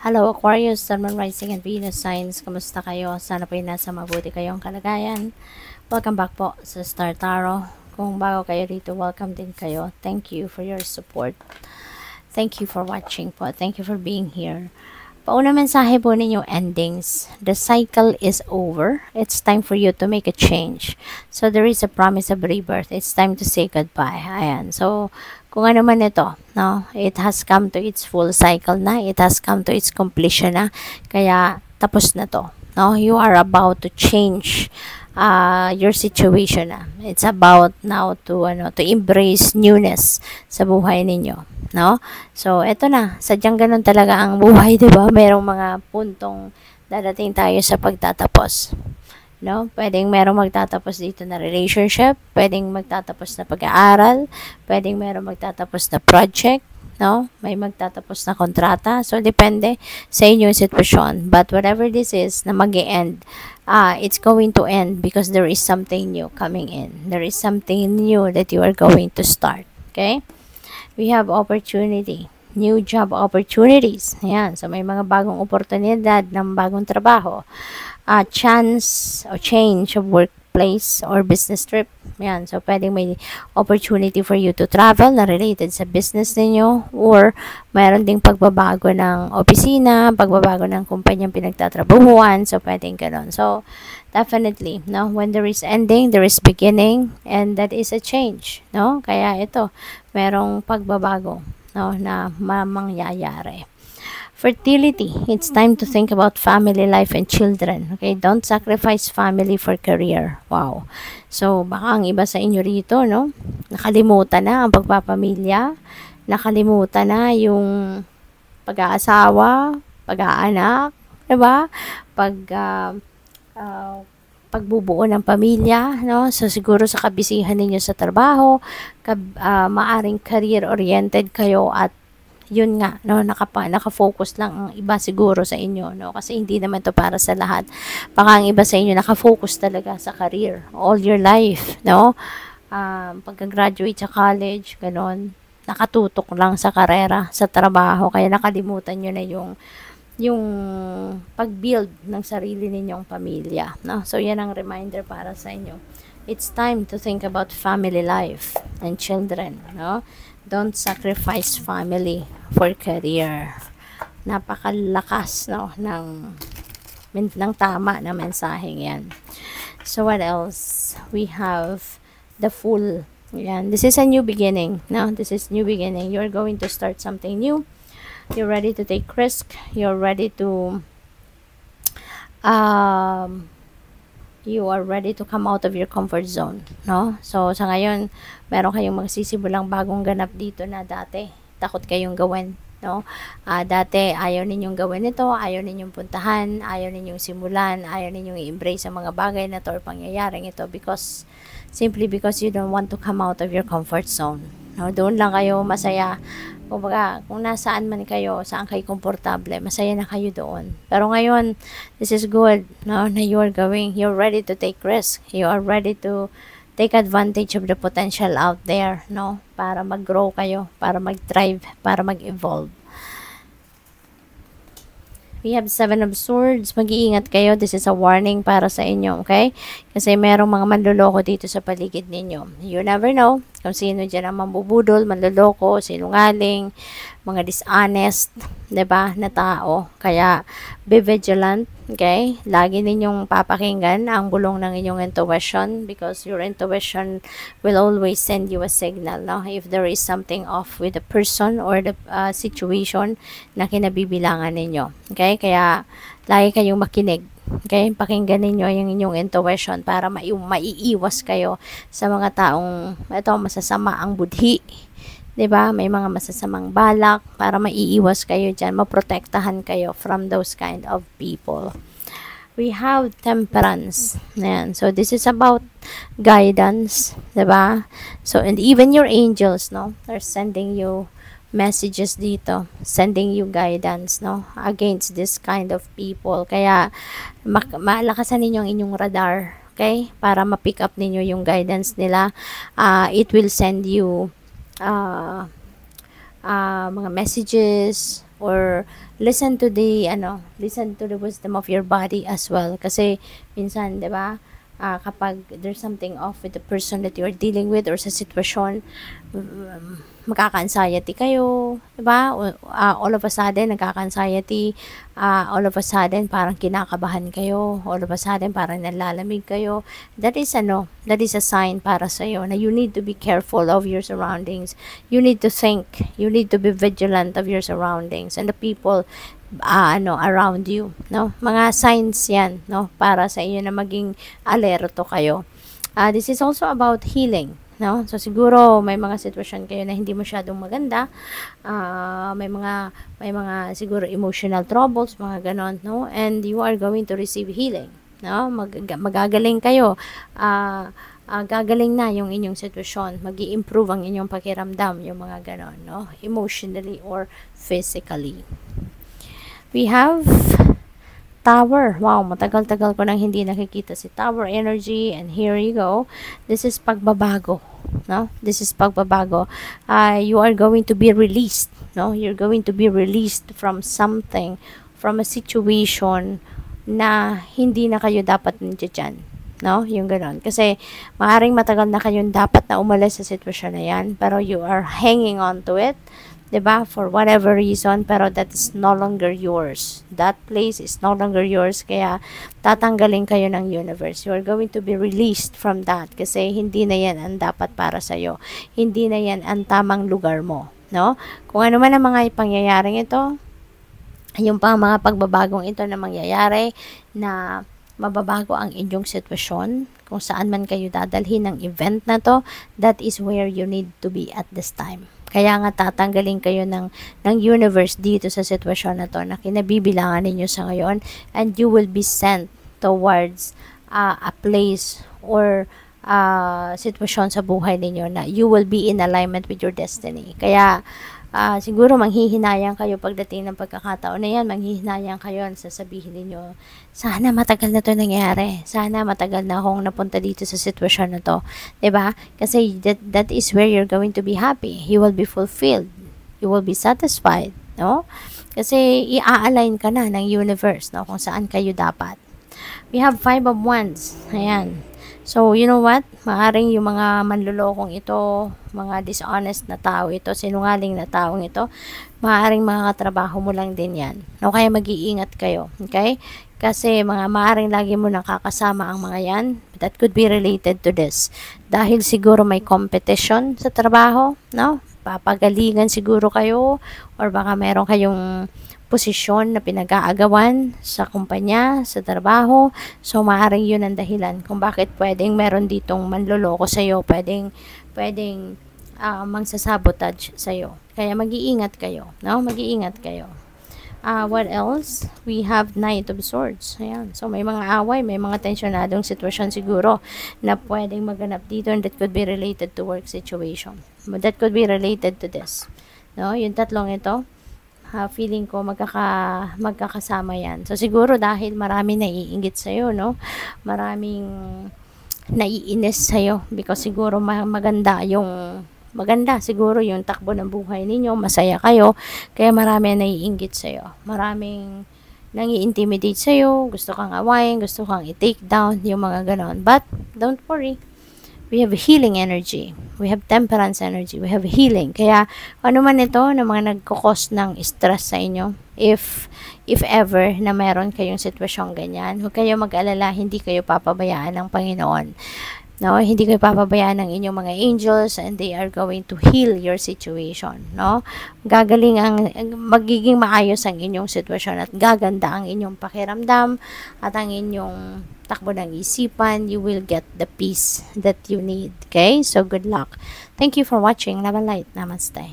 Hello Aquarius, Sun, Moon, Rising, and Venus signs. Kamusta kayo? Sana po nasa mabuti kayong kalagayan. Welcome back po sa Star Tarot. Kung bago kayo dito, welcome din kayo. Thank you for your support. Thank you for watching po. Thank you for being here. Pauna mensahe po ninyo endings. The cycle is over. It's time for you to make a change. So there is a promise of rebirth. It's time to say goodbye. Ayan. So kung ano man ito, no, it has come to its full cycle na. It has come to its completion na. Kaya tapos na to. No, you are about to change your situation na. It's about now to embrace newness sa buhay ninyo, no? So eto na, sadyang ganun talaga ang buhay, 'di ba? Merong mga puntong dadating tayo sa pagtatapos. No? Pwedeng merong magtatapos dito na relationship, pwedeng magtatapos na pag-aaral, pwedeng merong magtatapos na project, no? May magtatapos na kontrata. So, depende sa inyong sitwasyon. But whatever this is na mag-e-end, it's going to end because there is something new coming in. There is something new that you are going to start. Okay? We have opportunity. New job opportunities. Ayan. So, may mga bagong oportunidad ng bagong trabaho. Chance or change of workplace or business trip. Yan. So, pwedeng may opportunity for you to travel na related sa business ninyo, or mayroon ding pagbabago ng opisina, pagbabago ng kumpanyang pinagtatrabahuan. So, pwedeng ganun. So, definitely, no? When there is ending, there is beginning, and that is a change, no? Kaya ito, merong pagbabago, no, na mangyayari. Fertility. It's time to think about family life and children. Okay? Don't sacrifice family for career. Wow. So, baka ang iba sa inyo rito, no? Nakalimutan na ang pagpapamilya. Nakalimutan na yung pag-aasawa, pag-aanak, diba? Pagbubuo ng pamilya, no? So, siguro sa kabisihan ninyo sa trabaho, maaring career-oriented kayo at yun nga, no, nakafocus lang ang iba siguro sa inyo, no, kasi hindi naman to para sa lahat. Baka ang iba sa inyo nakafocus talaga sa career all your life, no, pagka-graduate sa college, ganon, nakatutok lang sa karera, sa trabaho, kaya nakalimutan nyo na yung pag-build ng sarili ninyong pamilya, no. So yan ang reminder para sa inyo. It's time to think about family life and children, no. Don't sacrifice family for career. Napakalakas, no, ng tama na mensaheng yan. So what else? We have the Fool. Yan. This is a new beginning. No, this is new beginning. You're going to start something new. You're ready to take risk. You're ready to you are ready to come out of your comfort zone, no? So, sa ngayon, meron kayong magsisimulang bagong ganap dito na dati takot kayong gawin, no? Dati, ayaw ninyong gawin ito, ayaw ninyong puntahan, ayaw ninyong simulan, ayaw ninyong i-embrace ang mga bagay na to or pangyayaring ito simply because you don't want to come out of your comfort zone, no? Doon lang kayo masaya. Kumbaga, kung nasaan man kayo, saan kayo komportable, masaya na kayo doon. Pero ngayon, this is good, no, na you're ready to take risk. You are ready to take advantage of the potential out there, no, para mag-grow kayo, para mag-thrive, para mag-evolve. We have 7 of Swords. Mag-iingat kayo. This is a warning para sa inyo, okay? Kasi merong mga manloloko dito sa paligid ninyo. You never know kung sino dyan ang mambubudol, manloloko, sinungaling, mga dishonest, 'di ba, na tao. Kaya, be vigilant, okay? Lagi ninyong papakinggan ang bulong ng inyong intuition because your intuition will always send you a signal, no? If there is something off with the person or the situation na kinabibilangan ninyo. Okay? Kaya, lagi kayong makinig. Okay? Pakinggan ninyo yung inyong intuition para maiiwas kayo sa mga taong masasama ang budhi. 'Di ba? May mga masasamang balak para maiiwas kayo diyan, maprotektahan kayo from those kind of people. We have Temperance. Ayan. So this is about guidance, 'di ba? So and even your angels, no, are sending you messages dito, sending you guidance, no, against this kind of people. Kaya malakasan ninyo ang inyong radar, okay, para ma-pick up ninyo yung guidance nila. It will send you mga messages or listen to the wisdom of your body as well. Kasi minsan, 'di ba? Kapag there's something off with the person that you're dealing with or sa sitwasyon, magkaka-anxiety kayo, 'di ba? All of a sudden nagkaka-anxiety, all of a sudden parang kinakabahan kayo, all of a sudden parang nalalamig kayo. That is a sign para sa iyo na you need to be careful of your surroundings. You need to think, you need to be vigilant of your surroundings and the people around you, no? Mga signs 'yan, no, para sa inyo na maging alerto kayo. This is also about healing, no? So siguro may mga sitwasyon kayo na hindi masyadong maganda. May mga siguro emotional troubles, mga ganon, no? And you are going to receive healing, no? Magagaling kayo. Gagaling na yung inyong sitwasyon, magi-improve ang inyong pakiramdam, yung mga ganon, no? Emotionally or physically. We have Tower. Wow, matagal-tagal ko nang hindi nakikita si Tower energy, and here you go. This is pagbabago, no? This is pagbabago. You are going to be released, no? You're going to be released from something, from a situation na hindi na kayo dapat nandiyan, no? Yung gano'n. Kasi maaaring matagal na kayong dapat na umalis sa sitwasyon na yan, pero you are hanging on to it, 'di ba? For whatever reason, pero that is no longer yours. That place is no longer yours, kaya tatanggalin kayo ng universe. You are going to be released from that kasi hindi na yan ang dapat para sa iyo. Hindi na yan ang tamang lugar mo, no? Kung ano man ang mga pangyayaring ito, yung pang mga pagbabagong ito na mangyayari, na mababago ang inyong sitwasyon, kung saan man kayo dadalhin ng event na to, that is where you need to be at this time. Kaya nga tatanggalin kayo ng universe dito sa sitwasyon na to na kinabibilangan ninyo sa ngayon, and you will be sent towards a place or sitwasyon sa buhay ninyo na you will be in alignment with your destiny. Kaya siguro manghihinayang kayo pagdating ng pagkakataon na yan, manghihinayang kayo, sasabihin niyo, sana matagal na to nangyari, sana matagal na akong napunta dito sa sitwasyon na to, 'di ba? Kasi that is where you're going to be happy, you will be fulfilled, you will be satisfied, no? Kasi i-align ka na ng universe, no, kung saan kayo dapat. We have 5 of Wands, ayan. So, you know what? Maaring yung mga manlulokong ito, mga dishonest na tao ito, sinungaling na taong ito, maaring mga katrabaho mo lang din yan. No, kaya mag-iingat kayo. Okay? Kasi maaring lagi mo nakakasama ang mga yan. That could be related to this. Dahil siguro may competition sa trabaho, no? Papagalingan siguro kayo, or baka meron kayong posisyon na pinag-aagawan sa kumpanya, sa trabaho. So, maaaring yun ang dahilan kung bakit pwedeng meron ditong manloloko sa'yo, pwedeng mangsasabotage sa'yo. Kaya mag-iingat kayo, no? Mag-iingat kayo. What else? We have Knight of Swords. Ayan. So, may mga away, may mga tensyonadong sitwasyon siguro na pwedeng maganap dito, and that could be related to work situation. But that could be related to this. No? Yung tatlong ito, feeling ko magkakasama yan. So, siguro dahil marami naiinggit sa'yo, no? Maraming naiinis sa'yo because siguro maganda siguro yung takbo ng buhay ninyo, masaya kayo, kaya marami naiinggit sa'yo. Maraming nangi-intimidate sa'yo, gusto kang awayin, gusto kang i-take down, yung mga ganon. But, don't worry. We have healing energy. We have temperance energy. We have healing. Kaya, ano man ito na mga nagkukos ng stress sa inyo, if ever na meron kayong sitwasyong ganyan, huwag kayo mag-alala, hindi kayo papabayaan ng Panginoon. No, hindi kayo papabayaan ng inyong mga angels, and they are going to heal your situation, no? Magiging maayos ang inyong sitwasyon, at gaganda ang inyong pakiramdam at ang inyong takbo ng isipan. You will get the peace that you need. Okay? So, good luck. Thank you for watching. Love and light. Namaste.